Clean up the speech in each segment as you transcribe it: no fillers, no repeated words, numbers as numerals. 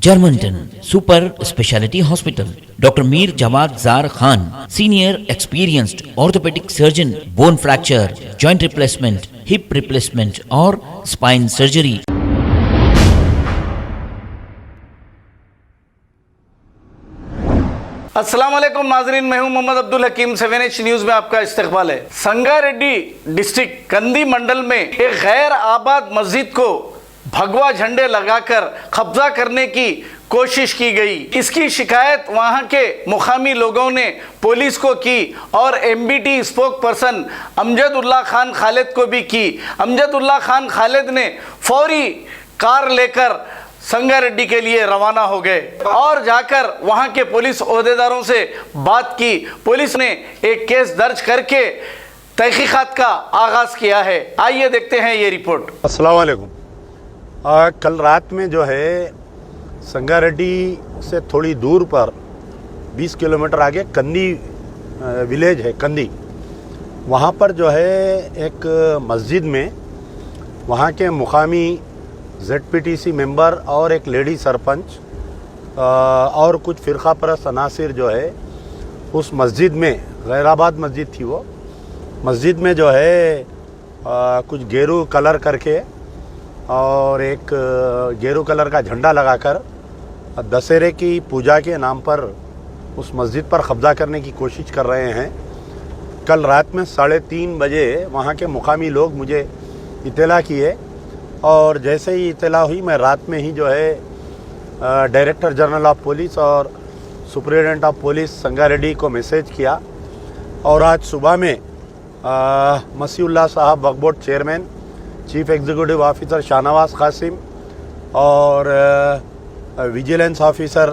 Germantown Super Speciality Hospital. Dr. Mir Jawad Zar Khan, Senior Experienced Orthopedic Surgeon, Bone Fracture, Joint Replacement, Hip Replacement और Spine Surgery. अस्सलाम वालेकुम नाजरीन, मैं हूं मोहम्मद अब्दुल हकीम। 7H news में आपका इस्तकबाल है। संगारेड्डी डिस्ट्रिक्ट कंदी मंडल में एक गैर आबाद मस्जिद को भगवा झंडे लगाकर कब्जा करने की कोशिश की गई। इसकी शिकायत वहां के मुकामी लोगों ने पुलिस को की और MBT spoke person Amjadullah Khan Khalid को भी की। अमजदुल्ला खान खालिद ने फौरी कार लेकर संगारेड्डी के लिए रवाना हो गए और जाकर वहां के पुलिस ओहदेदारों से बात की। पुलिस ने एक केस दर्ज करके तहकीकात का आगाज किया है। आइए देखते हैं ये रिपोर्ट। अस्सलाम वालेकुम। कल रात में जो है संगारेड्डी से थोड़ी दूर पर 20 किलोमीटर आगे कंदी विलेज है, कंदी, वहाँ पर जो है एक मस्जिद में वहाँ के मुकामी ZPTC मेंबर और एक लेडी सरपंच और कुछ फ़िरका परस्त अनासिर जो है उस मस्जिद में, गैराबाद मस्जिद थी वो, मस्जिद में जो है कुछ गेरू कलर करके और एक गेरू कलर का झंडा लगाकर दशहरे की पूजा के नाम पर उस मस्जिद पर कब्ज़ा करने की कोशिश कर रहे हैं। कल रात में 3:30 बजे वहाँ के मुकामी लोग मुझे इत्तला किए और जैसे ही इत्तला हुई मैं रात में ही जो है डायरेक्टर जनरल ऑफ पुलिस और सुपरिटेंडेंट ऑफ पुलिस संगारेड्डी को मैसेज किया और आज सुबह में मसीउल्लाह साहब Waqf board chairman, chief executive officer Shahnawaz Qasim और विजिलेंस ऑफिसर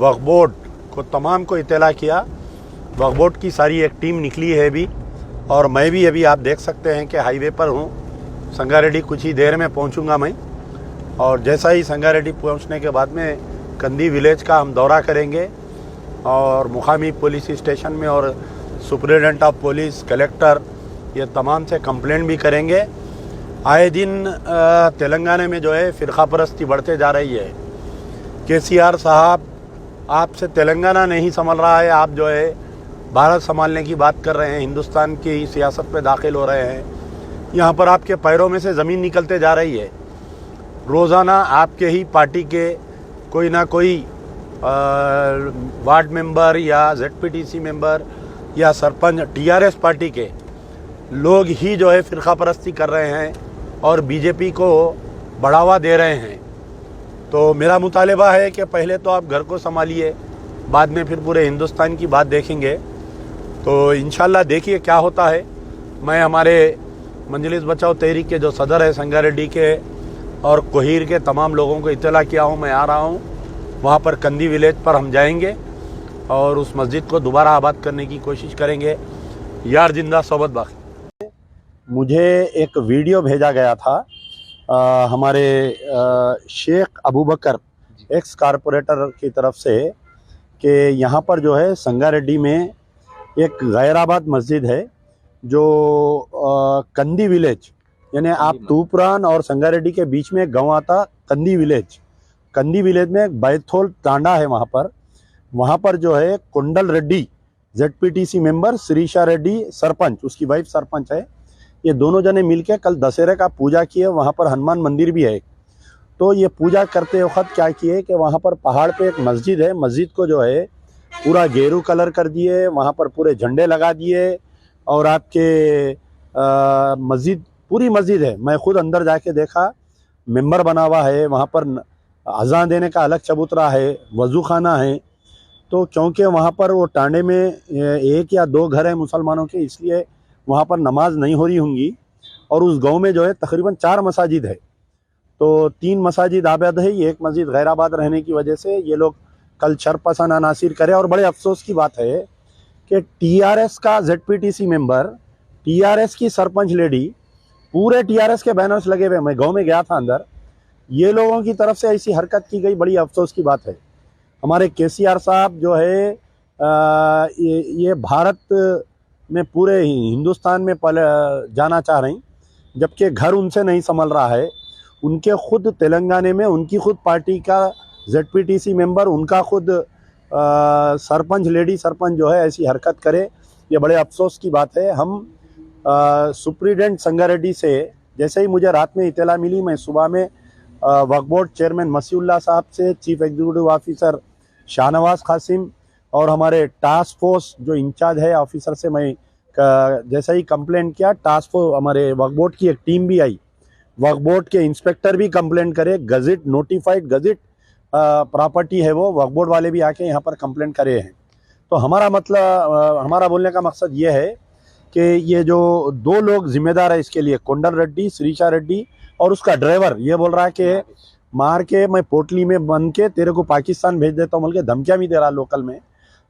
वक्फ बोर्ड को तमाम को इत्तला किया। वक्फ बोर्ड की सारी एक टीम निकली है अभी और मैं भी अभी आप देख सकते हैं कि हाईवे पर हूँ। संगारेड्डी कुछ ही देर में पहुँचूँगा मैं और जैसा ही संगारेड्डी पहुँचने के बाद में कंदी विलेज का हम दौरा करेंगे और मुकामी पुलिस स्टेशन में और सुपरिटेंडेंट ऑफ पुलिस, कलेक्टर, ये तमाम से कंप्लेंट भी करेंगे। आए दिन तेलंगाना में जो है फ़िरका परस्ती बढ़ते जा रही है। KCR साहब आपसे तेलंगाना नहीं संभल रहा है, आप जो है भारत संभालने की बात कर रहे हैं, हिंदुस्तान की सियासत में दाखिल हो रहे हैं। यहाँ पर आपके पैरों में से ज़मीन निकलते जा रही है। रोज़ाना आपके ही पार्टी के कोई ना कोई वार्ड मेंबर या ZPTC मेंबर या सरपंच TRS पार्टी के लोग ही जो है फ़िरका परस्ती कर रहे हैं और BJP को बढ़ावा दे रहे हैं। तो मेरा मुतालबा है कि पहले तो आप घर को संभालिए, बाद में फिर पूरे हिंदुस्तान की बात देखेंगे। तो इंशाल्लाह देखिए क्या होता है। मैं हमारे मंजलिस बचाओ तहरीक के जो सदर है संगारेड्डी के और कोहीर के तमाम लोगों को इत्तला किया हूँ। मैं आ रहा हूँ वहाँ पर कंदी विलेज पर, हम जाएंगे और उस मस्जिद को दोबारा आबाद करने की कोशिश करेंगे। यार जिंदा सोबत बाकी। मुझे एक वीडियो भेजा गया था हमारे शेख अबू बकर एक्स कारपोरेटर की तरफ से कि यहाँ पर जो है संगारेड्डी में एक गैराबाद मस्जिद है जो कंदी विलेज, यानी आप तूपरान और संगारेड्डी के बीच में एक गाँव आता कंदी विलेज। कंदी विलेज में एक बैथोल तांडा है, वहाँ पर जो है कुंडल रेड्डी ZPTC मेंबर, श्रीशा रेड्डी सरपंच, उसकी वाइफ सरपंच है, ये दोनों जने मिलके कल दशहरे का पूजा किए। वहाँ पर हनुमान मंदिर भी है। तो ये पूजा करते वक्त क्या किए कि वहाँ पर पहाड़ पे एक मस्जिद है, मस्जिद को जो है पूरा गेरू कलर कर दिए, वहाँ पर पूरे झंडे लगा दिए और आपके मस्जिद, पूरी मस्जिद है, मैं खुद अंदर जाके देखा, मेंबर बना हुआ है, वहाँ पर अज़ान देने का अलग चबूतरा है, वज़ू खाना है। तो क्योंकि वहाँ पर वो टांडे में 1 या 2 घर हैं मुसलमानों के, इसलिए वहाँ पर नमाज नहीं हो रही होंगी और उस गांव में जो है तकरीबन 4 मसाजिद है। तो 3 मसाजिद आबाद है, ये एक मस्जिद गैराबाद रहने की वजह से ये लोग कल शरपसंद अनासिर करे। और बड़े अफसोस की बात है कि TRS का ZPTC मेंबर, TRS की सरपंच लेडी, पूरे TRS के बैनर्स लगे हुए, मैं गांव में गया था अंदर, ये लोगों की तरफ से ऐसी हरकत की गई, बड़ी अफसोस की बात है। हमारे KCR साहब जो है ये भारत में पूरे हिंदुस्तान में जाना चाह रही, जबकि घर उनसे नहीं संभल रहा है। उनके खुद तेलंगाना में उनकी खुद पार्टी का ZPTC मेंबर उनका खुद सरपंच, लेडी सरपंच जो है ऐसी हरकत करे, ये बड़े अफसोस की बात है। हम सुप्रीडेंट संगारेड्डी से जैसे ही मुझे रात में इत्तला मिली, मैं सुबह में वक्फ बोर्ड चेयरमैन मसीउल्लाह साहब से, chief executive officer Shahnawaz Qasim और हमारे टास्क फोर्स जो इंचार्ज है ऑफिसर से मैं जैसा ही कंप्लेंट किया, टास्क फोर्स हमारे वक्फ बोर्ड की एक टीम भी आई, वक्फ बोर्ड के इंस्पेक्टर भी कंप्लेंट करे, गज़िट नोटिफाइड गज़िट प्रॉपर्टी है वो, वक्फ बोर्ड वाले भी आके यहाँ पर कंप्लेंट करे हैं। तो हमारा मतलब हमारा बोलने का मकसद ये है कि ये जो दो लोग जिम्मेदार है इसके लिए, कोंडल रेड्डी, श्रीशा रेड्डी और उसका ड्राइवर, ये बोल रहा है कि मार के मैं पोटली में बंद के तेरे को पाकिस्तान भेज देता हूँ बोल के धमकियाँ भी दे रहा लोकल में।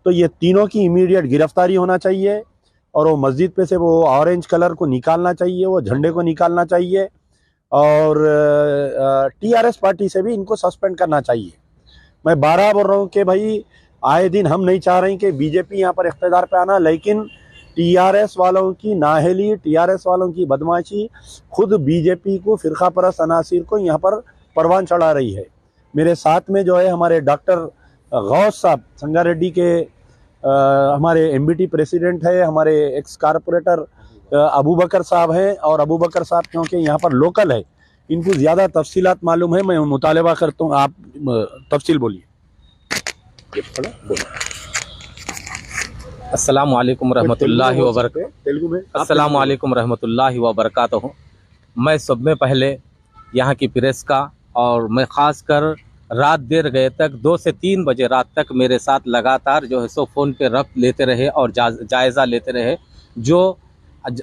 तो ये तीनों की इमीडिएट गिरफ्तारी होना चाहिए और वो मस्जिद पे से वो ऑरेंज कलर को निकालना चाहिए, वो झंडे को निकालना चाहिए और TRS पार्टी से भी इनको सस्पेंड करना चाहिए। मैं 12 बोल रहा हूँ कि भाई आए दिन हम नहीं चाह रहे कि बीजेपी यहाँ पर इख्तियार पे आना, लेकिन TRS वालों की नाहली, TRS वालों की बदमाशी खुद बीजेपी को, फिरका परस्त अनासिर को यहाँ पर परवान चढ़ा रही है। मेरे साथ में जो है हमारे डॉक्टर गौस साहब संगारेड्डी के हमारे MBT प्रेसिडेंट है, हमारे एक्स कारपोरेटर अबू बकर साहब हैं, और अबू बकर साहब क्योंकि यहाँ पर लोकल है, इनको ज़्यादा तफसीलात मालूम है, मैं मुतालबा करता हूँ आप तफसील बोलिए। अस्सलामु अलैकुम रहमतुल्लाहि व बरकातहू। तेलुगु में अस्सलामु अलैकुम रहमतुल्लाहि व बरकातहू। मैं सब में पहले यहाँ की प्रेस का और मैं ख़ास कर रात देर गए तक 2 से 3 बजे रात तक मेरे साथ लगातार जो है सो फ़ोन पे रब्त लेते रहे और जायज़ा लेते रहे जो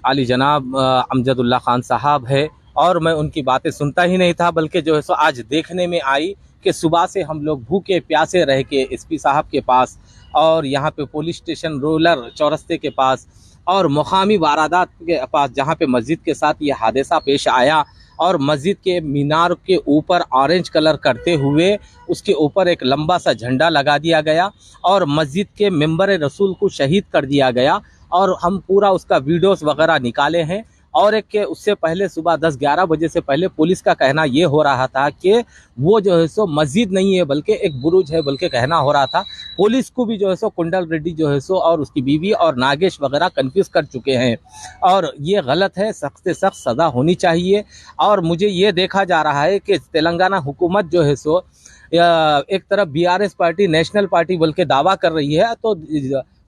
आली जनाब अमजदुल्ला खान साहब है, और मैं उनकी बातें सुनता ही नहीं था, बल्कि जो है सो आज देखने में आई कि सुबह से हम लोग भूखे प्यासे रह के SP साहब के पास और यहाँ पे पुलिस स्टेशन रूरल चौरस्ते के पास और मुकामी वारदात के पास, जहाँ पे मस्जिद के साथ ये हादसा पेश आया और मस्जिद के मीनार के ऊपर ऑरेंज कलर करते हुए उसके ऊपर एक लंबा सा झंडा लगा दिया गया और मस्जिद के मेंबर रसूल को शहीद कर दिया गया, और हम पूरा उसका वीडियोस वगैरह निकाले हैं। और एक के उससे पहले सुबह 10-11 बजे से पहले पुलिस का कहना ये हो रहा था कि वो जो है सो मस्जिद नहीं है बल्कि एक बुरुज है, बल्कि कहना हो रहा था। पुलिस को भी जो है सो कुंडल रेड्डी जो है सो और उसकी बीवी और नागेश वगैरह कन्फ्यूज़ कर चुके हैं, और ये गलत है, सख्त से सख्त सज़ा होनी चाहिए। और मुझे ये देखा जा रहा है कि तेलंगाना हुकूमत जो है सो एक तरफ BRS पार्टी नेशनल पार्टी बोल के दावा कर रही है, तो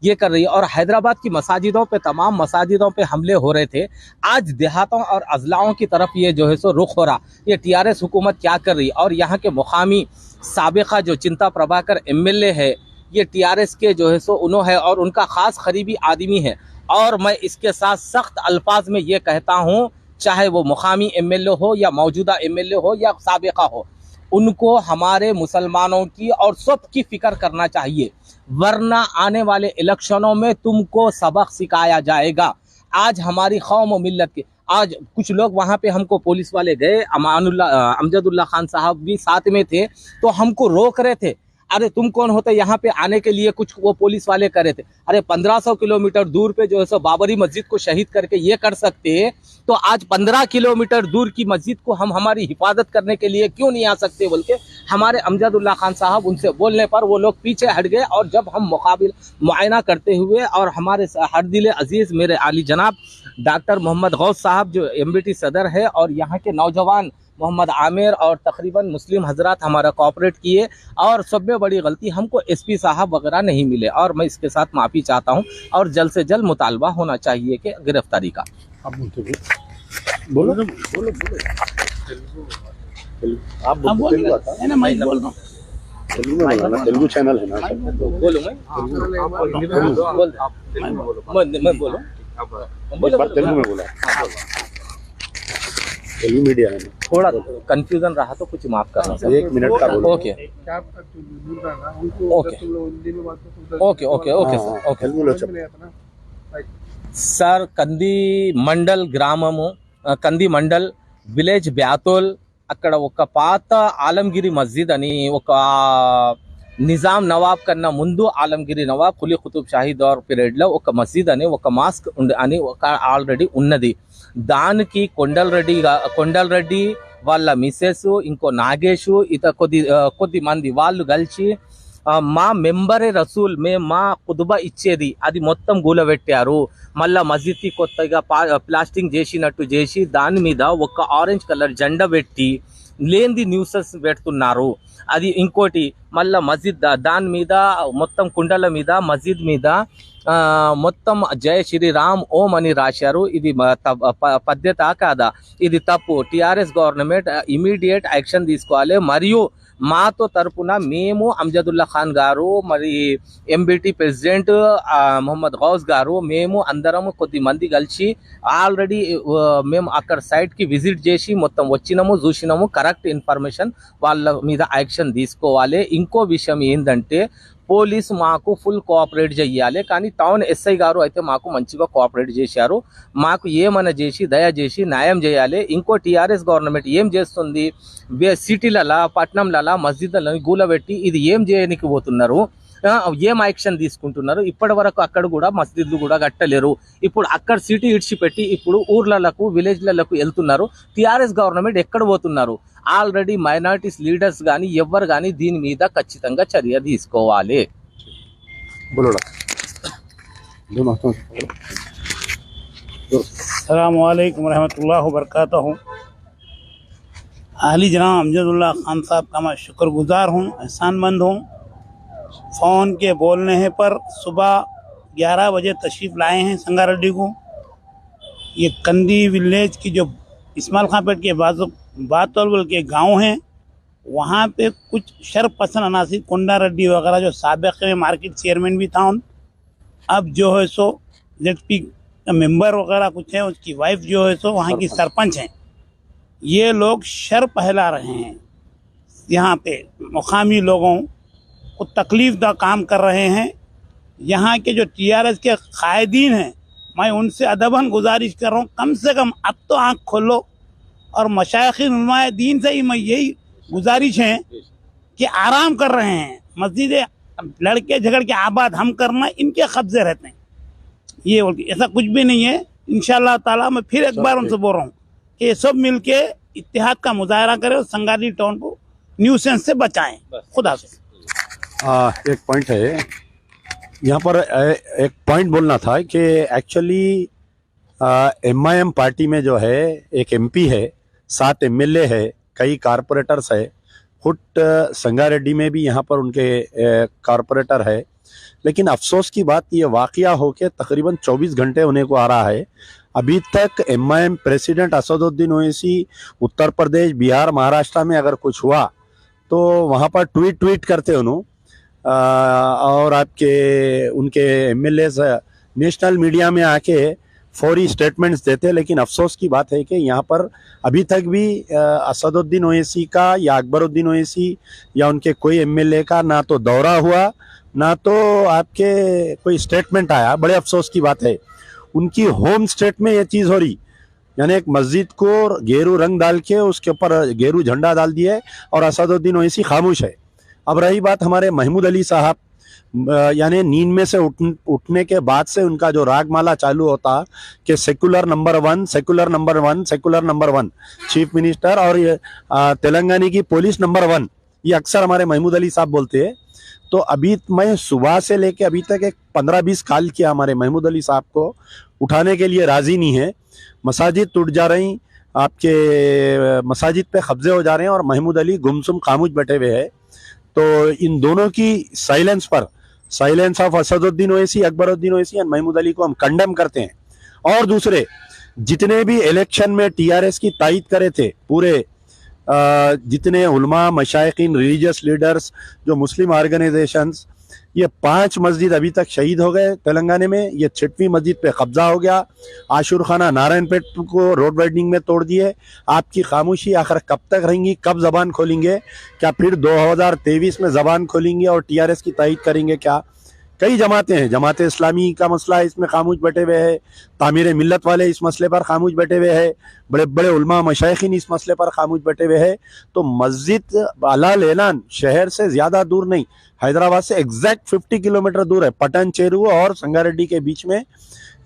ये कर रही है, और हैदराबाद की मसाजिदों पे, तमाम मसाजिदों पे हमले हो रहे थे। आज देहातों और अजलाओं की तरफ ये जो है सो रुख हो रहा, ये TRS हुकूमत क्या कर रही है। और यहाँ के मुकामी साबिका जो चिंता प्रभाकर MLA है, ये TRS के जो है सो उन्हों है और उनका ख़ास करीबी आदमी है। और मैं इसके साथ सख्त अल्फाज में ये कहता हूँ, चाहे वो मुकामी MLA हो या मौजूदा MLA हो या साबिका हो, उनको हमारे मुसलमानों की और सब की फ़िक्र करना चाहिए, वरना आने वाले इलेक्शनों में तुमको सबक सिखाया जाएगा। आज हमारी कौम और मिल्लत के, आज कुछ लोग वहाँ पे हमको पुलिस वाले गए, अमजदुल्ला खान साहब भी साथ में थे, तो हमको रोक रहे थे, अरे तुम कौन होते यहाँ पे आने के लिए, कुछ वो पुलिस वाले कर रहे थे। अरे 1500 किलोमीटर दूर पे जो है सो बाबरी मस्जिद को शहीद करके ये कर सकते हैं, तो आज 15 किलोमीटर दूर की मस्जिद को हम हमारी हिफाजत करने के लिए क्यों नहीं आ सकते बोल के हमारे अमजदुल्ला खान साहब, उनसे बोलने पर वो लोग पीछे हट गए। और जब हम मुआयना करते हुए, और हमारे हर दिल अजीज़ मेरे आली जनाब डॉक्टर मोहम्मद गौस साहब जो MBT सदर है, और यहाँ के नौजवान मोहम्मद आमिर और तकरीबन मुस्लिम हजरात हमारा कोऑपरेट किए, और सब में बड़ी गलती हमको SP साहब वगैरह नहीं मिले, और मैं इसके साथ माफ़ी चाहता हूँ, और जल्द से जल्द मुतालबा होना चाहिए कि गिरफ्तारी का। आप बोलो बोलो बोलो आप बोलो, मैं बोल रहा हूँ तेलुगु में बोलना, तेलुगु चैनल है ना, बोलो मैं बोलो तेलुगु में बोला, तेलुगु मीडिया है ना, थोड़ा कंफ्यूजन रहा तो कुछ माफ करना सर। 1 मिनट का बोलो। Okay okay okay okay sir, okay Telugu लो చెప్పు సార్ కంది మండల్ విలేజ్ బ్యాతోల్ అక్కడ ఒక పాత ఆలంగిరి మస్జిద్ అని, ఒక నిజాం నవాబ్ కన్నా ముందు ఆలంగిరి నవాబ్ కులీ కుతుబ్ షాహీ దౌర్ పీరియడ్లో ఒక మస్జిద్ అని, ఒక మాస్క్ అని ఒక ఆల్రెడీ ఉన్నది. దానికి కొండల్ రెడ్డి వాళ్ళ మిస్సెస్ ఇంకో నాగేషు కొద్ది మంది వాళ్ళు కలిసి మా మెంబరే రసూల్ మేము మా ఖుతుబా ఇచ్చేది అది మొత్తం గూలబెట్టారు. మళ్ళా మస్జిద్కి కొత్తగా ప్లాస్టింగ్ చేసినట్టు చేసి దాని మీద ఒక ఆరెంజ్ కలర్ జెండా పెట్టి లేనిది న్యూసెస్ పెడుతున్నారు. అది ఇంకోటి మళ్ళా మస్జిద్ దాని మీద మొత్తం కుండల మీద మస్జిద్ మీద మొత్తం జయ శ్రీరామ్ ఓం అని రాశారు. ఇది పద్ధత కాదా? ఇది తప్పు. టిఆర్ఎస్ గవర్నమెంట్ ఇమీడియట్ యాక్షన్ తీసుకోవాలి. మరియు మాతో తరపున మేము అమ్జదుల్లా ఖాన్ గారు, మరి ఎంబీటీ ప్రెసిడెంట్ మొహమ్మద్ గౌస్ గారు, మేము అందరం కొద్ది మంది కలిసి ఆల్రెడీ మేము అక్కడ సైట్కి విజిట్ చేసి మొత్తం వచ్చినాము, చూసినాము. కరెక్ట్ ఇన్ఫర్మేషన్ వాళ్ళ మీద యాక్షన్ తీసుకోవాలి. ఇంకో విషయం ఏంటంటే పోలీసు మాకు ఫుల్ కోఆపరేట్ చేయాలి. కానీ టౌన్ ఎస్ఐ గారు అయితే మాకు మంచిగా కోఆపరేట్ చేశారు. మాకు ఏమైనా చేసి దయచేసి న్యాయం చేయాలి. ఇంకో టీఆర్ఎస్ గవర్నమెంట్ ఏం చేస్తుంది, సిటీలలో పట్టణంలలో మస్జిద్లను గూలబెట్టి ఇది ఏం చేయడానికి పోతున్నారు, ఏం యాక్షన్ తీసుకుంటున్నారు? ఇప్పటి వరకు అక్కడ కూడా మస్జిద్లు కూడా కట్టలేరు. ఇప్పుడు అక్కడ సిటీ ఇడిచిపెట్టి ఇప్పుడు ఊర్లకు విలేజ్లకు వెళ్తున్నారు. టీఆర్ఎస్ గవర్నమెంట్ ఎక్కడ పోతున్నారు? ఆల్రెడీ మైనారిటీస్ లీడర్స్ కానీ ఎవరు కానీ దీని మీద ఖచ్చితంగా చర్య తీసుకోవాలి. अस्सलामु अलैकुम रहमतुल्लाहि व बरकातहू। आली जनाब अमजदुल्ला खान साहब का मैं शुक्रगुजार हूँ, एहसानमंद हूँ। फ़ोन के बोलने पर सुबह 11 बजे तशरीफ़ लाए हैं संगारेड्डी को। ये कंदी विलेज की जो इस्माइल खां पेट के बातोल के गांव हैं, वहाँ पे कुछ शरपसंद अनासिर कुंडा रेड्डी वगैरह जो साबिक़ में मार्केट चेयरमैन भी था, अब जो है सो ZP मेंबर वगैरह कुछ है, उसकी वाइफ जो है सो वहाँ की सरपंच हैं। ये लोग शर फैला रहे हैं, यहाँ पे मुकामी लोगों को तकलीफ दा काम कर रहे हैं। यहाँ के जो TRS के कायदीन हैं, मैं उनसे अदबन गुजारिश कर रहा हूँ, कम से कम अब तो आँख खोलो। और मशाइखिन उलमाए दीन से ही मैं यही गुजारिश है कि आराम कर रहे हैं। मस्जिदें लड़के झगड़ के आबाद हम करना इनके कब्जे रहते हैं, ये ऐसा कुछ भी नहीं है। इंशाअल्लाह ताला मैं फिर एक बार उनसे बोल रहा हूँ कि ये सब मिलके इत्तेहाद का मुजाहरा करें और संगारेड्डी टाउन को न्यूसेंस से बचाएं। खुदा से एक पॉइंट है यहाँ पर, एक पॉइंट बोलना था कि एक्चुअली MIM पार्टी में जो है एक MP है, 7 MLA है, कई कारपोरेटर्स है, खुद संगारेड्डी में भी यहाँ पर उनके कारपोरेटर है। लेकिन अफसोस की बात ये वाक़या हो के तकरीबन 24 घंटे होने को आ रहा है, अभी तक MIM प्रेसिडेंट असदुद्दीन ओवैसी उत्तर प्रदेश, बिहार, महाराष्ट्र में अगर कुछ हुआ तो वहाँ पर ट्वीट करते उन्होंने, और आपके उनके MLAs नेशनल मीडिया में आके फौरी स्टेटमेंट्स देते। लेकिन अफसोस की बात है कि यहाँ पर अभी तक भी असदुद्दीन ओवैसी का या अकबरुद्दीन ओवैसी या उनके कोई MLA का ना तो दौरा हुआ, ना तो आपके कोई स्टेटमेंट आया। बड़े अफसोस की बात है, उनकी होम स्टेट में ये चीज़ हो रही, यानी एक मस्जिद को गेरू रंग डाल के उसके ऊपर गेरू झंडा डाल दिए और असदुद्दीन ओवैसी खामोश है। अब रही बात हमारे महमूद अली साहब, यानी नींद में से उठने के बाद से उनका जो रागमाला चालू होता कि secular number 1, secular number 1, secular number 1, chief minister और ये तेलंगाना की पुलिस नंबर 1, ये अक्सर हमारे महमूद अली साहब बोलते हैं। तो अभी मैं सुबह से लेके अभी तक एक 15-20 कॉल किया हमारे महमूद अली साहब को, उठाने के लिए राजी नहीं है। मसाजिद टूट जा रही, आपके मसाजिद पे कब्जे हो जा रहे हैं और महमूद अली गुमसुम खामोश बैठे हुए हैं। तो इन दोनों की साइलेंस पर, साइलेंस ऑफ असदुद्दीन ओवैसी, अकबरुद्दीन ओवैसी और महमूद अली को हम कंडेम करते हैं। और दूसरे जितने भी इलेक्शन में TRS की तायद करे थे, पूरे जितने उलमा, मशाइखीन, रिलीजियस लीडर्स, जो मुस्लिम ऑर्गेनाइजेशंस, ये 5 मस्जिद अभी तक शहीद हो गए तेलंगाना में। ये 6वीं मस्जिद पे कब्जा हो गया। आशुर खाना नारायणपेट को रोड वाइडनिंग में तोड़ दिए। आपकी खामोशी आखिर कब तक रहेंगी? कब जबान खोलेंगे? क्या फिर 2023 में जबान खोलेंगे और TRS की तायद करेंगे क्या? कई जमातें हैं, जमात इस्लामी का मसला है, इसमें खामोश बैठे हुए हैं। तामीर मिल्लत वाले इस मसले पर खामोश बैठे हुए हैं। बड़े बड़े उलमा मशाइखीन इस मसले पर खामोश बैठे हुए हैं। तो मस्जिद अलाल ऐलान शहर से ज़्यादा दूर नहीं, हैदराबाद से एग्जैक्ट 50 किलोमीटर दूर है, पटन चेरू और संगारेड्डी के बीच में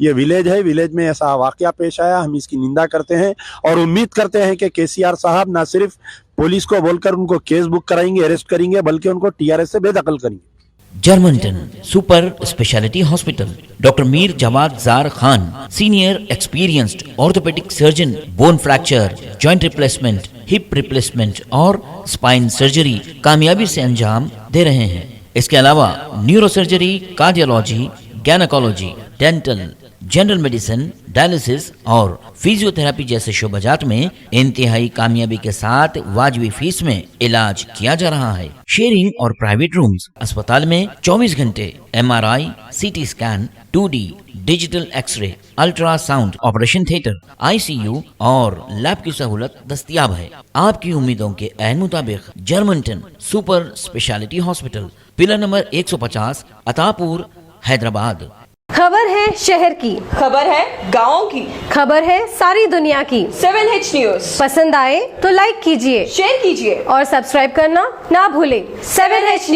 ये विलेज है, विलेज में ऐसा वाकया पेश आया, हम इसकी निंदा करते हैं और उम्मीद करते हैं कि केसीआर साहब ना सिर्फ पुलिस को बोलकर उनको केस बुक कराएंगे, अरेस्ट करेंगे, बल्कि उनको टीआरएस से बेदखल करेंगे। Germanten super speciality hospital, doctor Mir Jamat Zar Khan, senior experienced orthopaedic surgeon, bone fracture, joint replacement, hip replacement और स्पाइन सर्जरी कामयाबी से अंजाम दे रहे हैं। इसके अलावा neuro surgery, cardiology, gynaecology, dental, general medicine, dialysis और फिजियोथेरेपी जैसे शोबाजात में इंतहाई कामयाबी के साथ वाजबी फीस में इलाज किया जा रहा है। शेयरिंग और प्राइवेट रूम्स, अस्पताल में 24 घंटे MRI, CT scan, 2D digital x-ray, ultrasound, operation theatre, ICU और लैब की सहूलत दस्तयाब है। आपकी उम्मीदों के ऐन मुताबिक Germanten super speciality hospital, pillar number 150, Attapur, Hyderabad. खबर है शहर की, खबर है गाँव की, खबर है सारी दुनिया की। 7H न्यूज पसंद आए तो लाइक कीजिए, शेयर कीजिए और सब्सक्राइब करना ना भूलें। 7H news.